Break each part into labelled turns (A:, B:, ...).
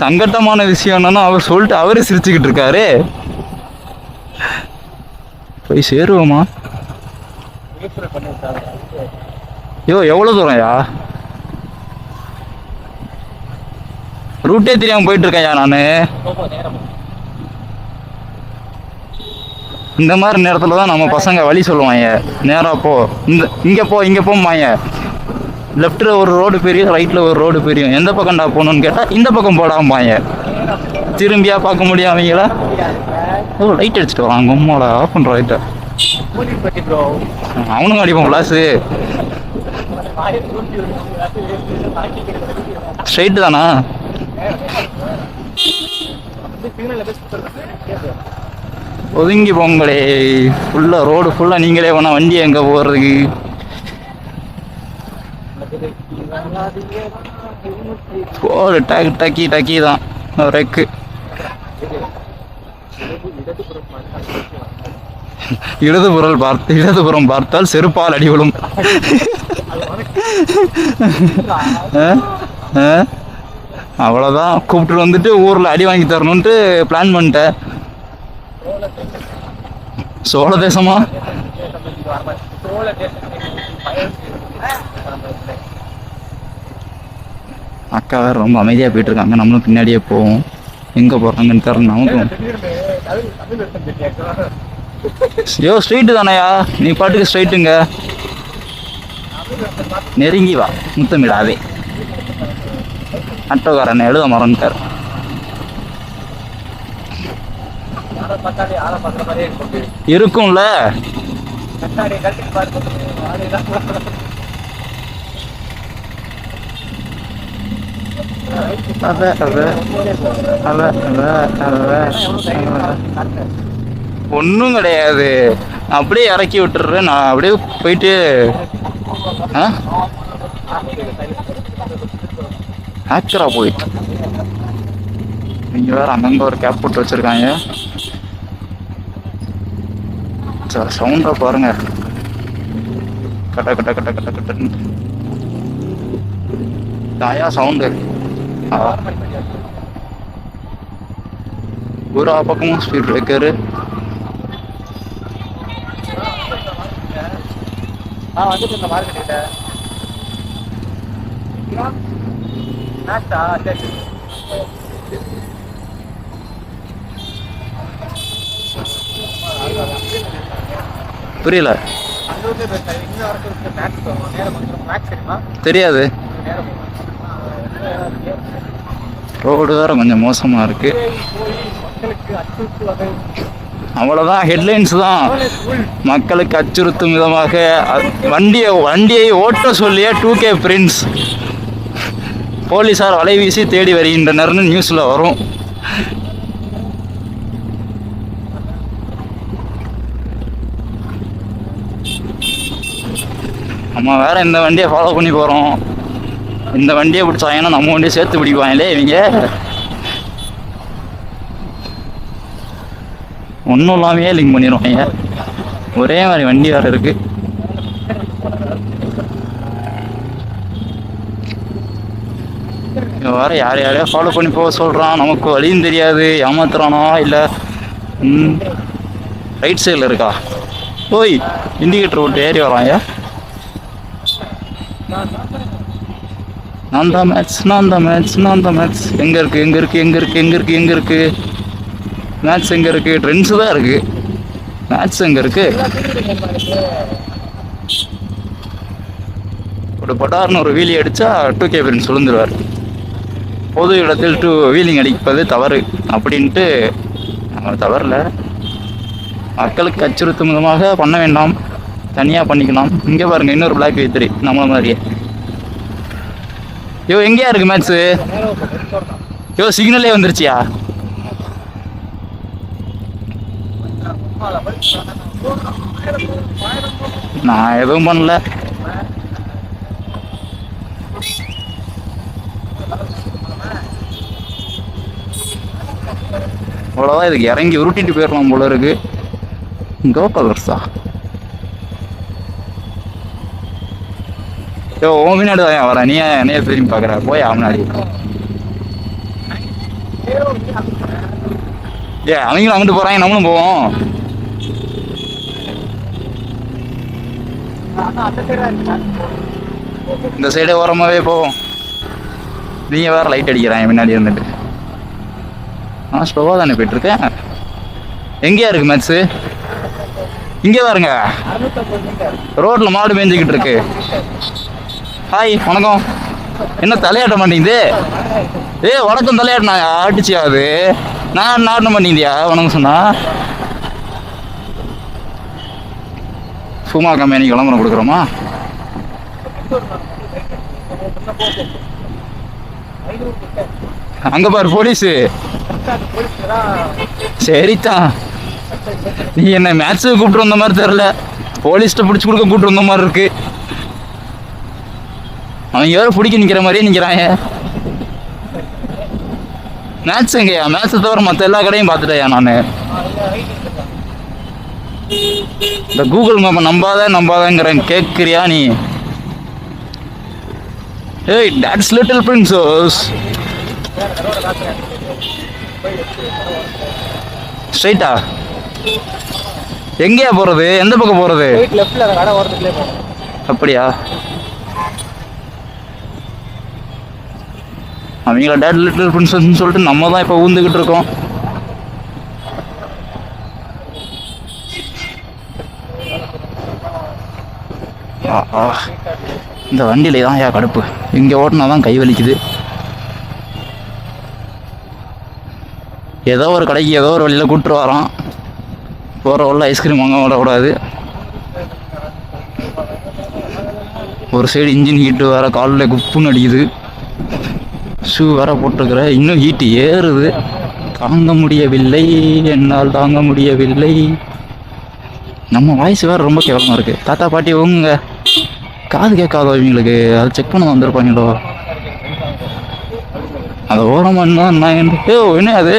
A: சங்கட்டமான விஷயம் என்னன்னா அவர் சொல்லிட்டு அவரே சிரிச்சுக்கிட்டு இருக்காரு. போய் சேருவோமா? ஐயோ எவ்வளவு தூரம்யா? ரூட்டே தெரியாம போயிட்டு இருக்கேன்யா நானு. இந்த மாதிரி நேரத்துல தான் நம்ம பசங்க வழி சொல்லுவாங்க. நேரா போ, இங்க போம்பாங்க. லெஃப்ட்ல ஒரு ரோடு பெரியும், ரைட்ல ஒரு ரோடு பெரியும். எந்த பக்கம்டா போகணும்னு கேட்டா இந்த பக்கம் போடாமாங்க. திரும்பியா பார்க்க முடியும் அவங்களா? ஓ லைட் அடிச்சுட்டு வராங்க. உம்மாடா ஆஃப் பண்ற லைட்டை. அவனுங்க அடிப்போம் கிளாஸு. ஸ்ட்ரைட்டு தானா? ஒதுங்கி போங்களே. ஃபுல்லா ரோடு ஃபுல்லா நீங்களே வேணா வண்டி எங்க போறதுக்கு? போடு டக்கி தான் ரெக்கு. இடதுபுறம் பார்த்தால் செருப்பால் அடி விழும். அவ்வளோதான். கூப்பிட்டு வந்துட்டு ஊரில் அடி வாங்கி தரணுன்ட்டு பிளான் பண்ணிட்டேன். சோழ தேசமா? அக்கா வேற ரொம்ப அமைதியாக போயிட்டு இருக்காங்க. நம்மளும் பின்னாடியே போவோம். எங்கே போகிறாங்கன்னு தெரியல நமக்கும். ஐயோ ஸ்ட்ரைட்டு தானையா? நீ பாட்டுக்கு ஸ்ட்ரைட்டுங்க. நெருங்கி வா, முத்தமிடாதே. ஆட்டோக்காரன் எழுத மறந்துட்டார். இருக்கும்ல. ஒன்றும் கிடையாது. அப்படியே இறக்கி விட்டுறேன். நான் அப்படியே போயிட்டு ஆக்டரா போயிட்டு நீங்கள் வேற அங்கங்கே ஒரு கேப் போட்டு வச்சிருக்காங்க. சார் சவுண்டா பாருங்க. கட்ட கட்ட கட்ட கட்ட கட்ட தாயா சவுண்டு. ஒரு பக்கமும் ஸ்பீட் பிரேக்கரு. புரியல. தெரியாது. ரோடு வேற கொஞ்சம் மோசமா இருக்கு. அவ்வளவுதான். ஹெட்லைன்ஸ் தான். மக்களுக்கு அச்சுறுத்தும் விதமாக வண்டியை ஓட்ட சொல்லிய 2K பிரின்ஸ் போலீசார் வலைவீசி தேடி வருகின்றனர்னு நியூஸ்ல வரும். நம்ம வேற இந்த வண்டியை ஃபாலோ பண்ணி போறோம். இந்த வண்டியை பிடிச்சாங்கன்னா நம்ம வண்டியை சேர்த்து பிடிப்பாங்களே இவங்க. ஒன்றும் இல்லாமையே லிங்க் பண்ணிடுவாங்க. ஒரே மாதிரி வண்டி வேறு இருக்கு. வேற யாரையோ ஃபாலோ பண்ணி போக சொல்கிறான். நமக்கு வழியும் தெரியாது. ஏமாத்துறானா இல்லை ரைட் சைடில் இருக்கா? ஓய் இண்டிகேட்டர் விட்டு ஏறி வராங்க. நான் தான் மேட்ச். எங்கே இருக்கு? மேட்ச் எங்கே இருக்குது? ட்ரெண்ட்ஸு தான் இருக்குது. மேட்ச் எங்கே இருக்குது? ஒரு பட்டார்னு ஒரு வீலி அடித்தா 2K பிரின்ஸ் விழுந்துருவார். பொது இடத்தில் வீலிங் அடிப்பது தவறு அப்படின்ட்டு நம்ம தவறில்ல. மக்களுக்கு அச்சுறுத்தும் விதமாக பண்ண வேண்டாம். தனியாக பண்ணிக்கலாம். இங்கே பாருங்கள் இன்னொரு பிளாக் V3 நம்மள மாதிரியே. யோ எங்கேயா இருக்கு மேட்ச்சு? யோ சிக்னலே வந்துருச்சியா? நான் எதுவும் பண்ணல. அவ்வளோதான். இதுக்கு இறங்கி உருட்டிட்டு போயிடலாம் போல இருக்கு. கோ கலர்ஸா? உன் முன்னாடி தான் வரேன், நீ என்னைய திரும்பி பார்க்குற, போய் முன்னாடி. அவங்களும் அங்கிட்டு போறாங்க, நம்மளும் போவோம். இந்த சைடே ஓரமாவே போவோம். நீங்க வேற லைட் அடிக்கிறாங்க முன்னாடி இருந்துட்டு. ஸ்லோவா தானே போயிட்டு இருக்கேன். எங்கேயா இருக்கு மேட்ச்சு? இங்கே பாருங்க, ரோட்ல மாடு மேய்ஞ்சிக்கிட்டு இருக்கு. ஹாய், வணக்கம். என்ன தலையாட்ட மாட்டேங்குது? வணக்கம் தலையாட்டினா ஆட்டிச்சியாது. நான் ஆட்ட மாட்டேங்கிறியா வணக்கம் சொன்னா? சும்மா கம்பெனி விளம்பரம் கொடுக்குறோமா? அங்க பாரு போலீஸு. சரிதான், நீ என்ன மேட்ச்சுக்கு கூப்பிட்டு வந்த மாதிரி தெரியல, போலீஸ்ட்ட பிடிச்சி கொடுக்க கூப்பிட்டு வந்த மாதிரி இருக்கு. அவங்க வேற பிடிக்க நிக்கிற மாதிரியே நிக்கிறாங்க. மேட்ச் எங்கயா? மேட்ச்சை தவிர மற்ற எல்லா கடையும் பார்த்துட்டேயா நான். இந்த கூகுள் மேப்பை நம்பாதங்கிறேன், கேட்குறியா நீ? Hey, that's little princess. ஸ்ட்ரைட்டா எங்கேயா போறது? எந்த பக்கம் போறது? அப்படியா? அவங்கள டேட் லிட்டில் பிரின்சஸ்ன்னு சொல்லிட்டு நம்ம தான் இப்போ ஊந்துக்கிட்டு இருக்கோம். இந்த வண்டியில தான் கடுப்பு. இங்கே ஓட்டினா தான் கை வலிக்குது. ஏதோ ஒரு கடைக்கு ஏதோ ஒரு வழியில் கூப்பிட்டு வரோம். போகிற உள்ள ஐஸ்கிரீம் வாங்க விடக்கூடாது. ஒரு சைடு இன்ஜின் ஹீட்டு வேறு, காலில் குப்புன்னு அடிக்குது. ஷூ வேறு போட்டிருக்கிற, இன்னும் ஹீட்டு ஏறுது. தாங்க முடியவில்லை, என்னால் தாங்க முடியவில்லை. நம்ம வாய்ஸ் வேறு ரொம்ப கேவலமாக இருக்குது. தாத்தா பாட்டி உங்க காது கேட்காதோ இவங்களுக்கு? அதை செக் பண்ண வந்திருப்பாங்களோ? அதை ஓரமாக என்ன என்ன அது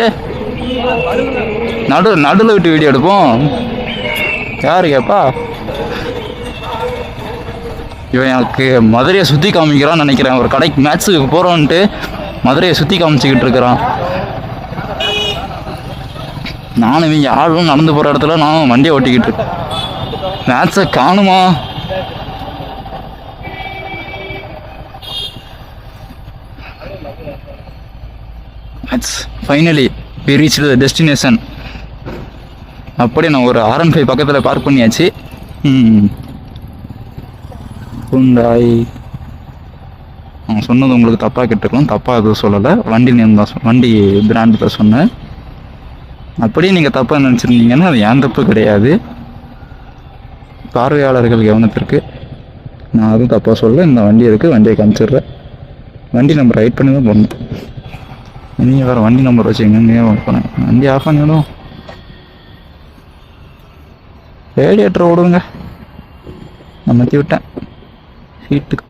A: நடுவில் விட்டு வீடியோ எடுப்போம். யாரு கேப்பா? இவன் எனக்கு மதுரையை சுற்றி காமிக்கிறான்னு நினைக்கிறேன். ஒரு கடைக்கு மேட்ச்சுக்கு போகிறோன்ட்டு மதுரையை சுற்றி காமிச்சிக்கிட்டு இருக்கிறான். நானும் இவங்க ஆளும் நடந்து போகிற இடத்துல நானும் வண்டியை ஓட்டிக்கிட்டு இருக்கேன். மேட்ச்சை காணுமா? Finally we reached the destination. அப்படியே நான் ஒரு R15 பக்கத்தில் பார்க் பண்ணியாச்சு. ஹுண்டாய். சொன்னது உங்களுக்கு தப்பாக கேட்டுருக்கலாம், தப்பாக எதுவும் சொல்லலை. வண்டி நேம் தான், வண்டி பிராண்டு தான் சொன்னேன். அப்படியே நீங்கள் தப்பாக நினச்சிருந்தீங்கன்னா அது ஏன் தப்பு கிடையாது. பார்வையாளர்கள் கவனத்திற்கு நான் அதுவும் தப்பாக சொல்ல. இந்த வண்டி இருக்குது, வண்டியை காமிச்சிடுறேன். வண்டி நம்பர் ரைட் பண்ணி தான் போகணும். நீங்கள் வேறு வண்டி நம்பர் வச்சுங்க. போனேன், வண்டி ஆஃப் பண்ணிவிடும். ரேடியேட்டர் ஓடுங்க. நான் மாற்றி விட்டேன் ஹீட்டுக்கு.